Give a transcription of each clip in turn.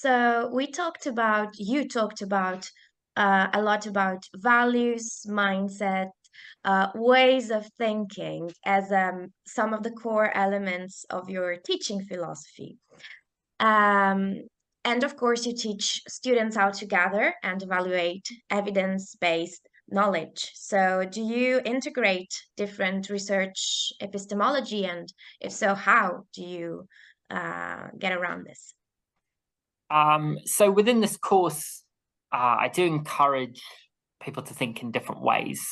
So you talked about a lot about values, mindset, ways of thinking as some of the core elements of your teaching philosophy. Um, and of course, you teach students how to gather and evaluate evidence-based knowledge. So, do you integrate different research epistemology? And if so, how do you get around this? So within this course, I do encourage people to think in different ways.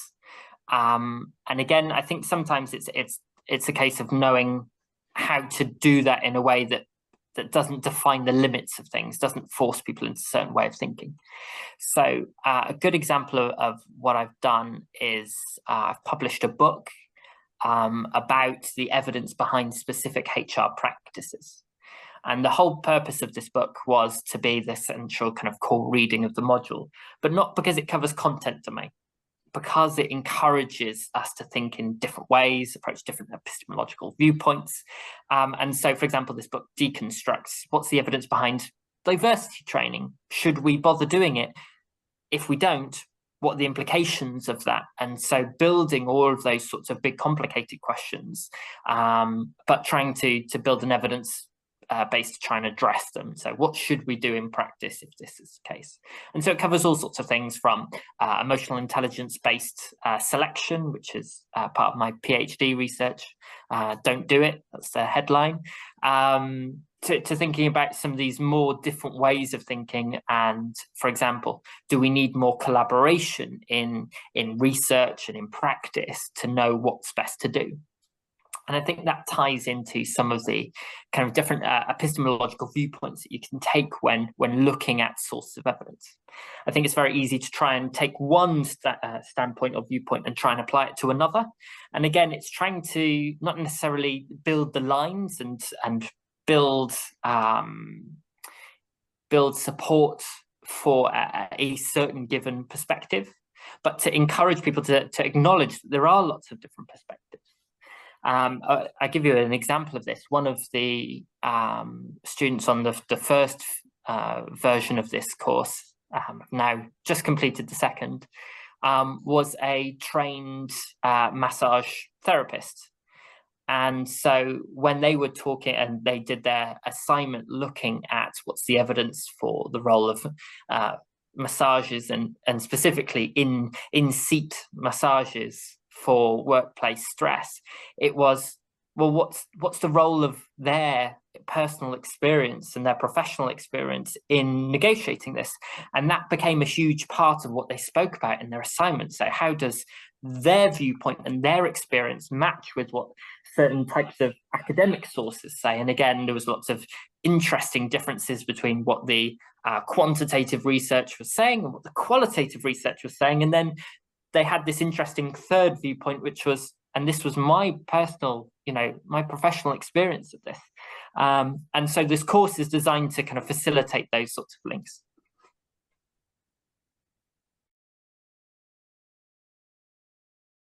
And again, I think sometimes it's a case of knowing how to do that in a way that doesn't define the limits of things, doesn't force people into a certain way of thinking. So a good example of what I've done is I've published a book about the evidence behind specific HR practices. And the whole purpose of this book was to be the central kind of core reading of the module, but not because it covers content domain, because it encourages us to think in different ways, approach different epistemological viewpoints. And so, for example, this book deconstructs what's the evidence behind diversity training? Should we bother doing it? If we don't, what are the implications of that? And so building all of those sorts of big, complicated questions, but trying to build an evidence based to try and address them. So what should we do in practice if this is the case? And so it covers all sorts of things from emotional intelligence-based selection, which is part of my PhD research. Don't do it, that's the headline. To thinking about some of these more different ways of thinking. And for example, do we need more collaboration in research and in practice to know what's best to do? And I think that ties into some of the kind of different epistemological viewpoints that you can take when looking at sources of evidence. I think it's very easy to try and take one standpoint or viewpoint and try and apply it to another. And again, it's trying to not necessarily build the lines and build support for a certain given perspective, but to encourage people to acknowledge that there are lots of different perspectives. I'll give you an example of this. One of the students on the first version of this course, now just completed the second, was a trained massage therapist. And so when they were talking and they did their assignment looking at what's the evidence for the role of massages and specifically in-seat massages for workplace stress, it was, well, what's the role of their personal experience and their professional experience in negotiating this? And that became a huge part of what they spoke about in their assignment. So how does their viewpoint and their experience match with what certain types of academic sources say? And again, there was lots of interesting differences between what the quantitative research was saying and what the qualitative research was saying. And then they had this interesting third viewpoint, which was, and this was my personal, my professional experience of this. And so this course is designed to kind of facilitate those sorts of links.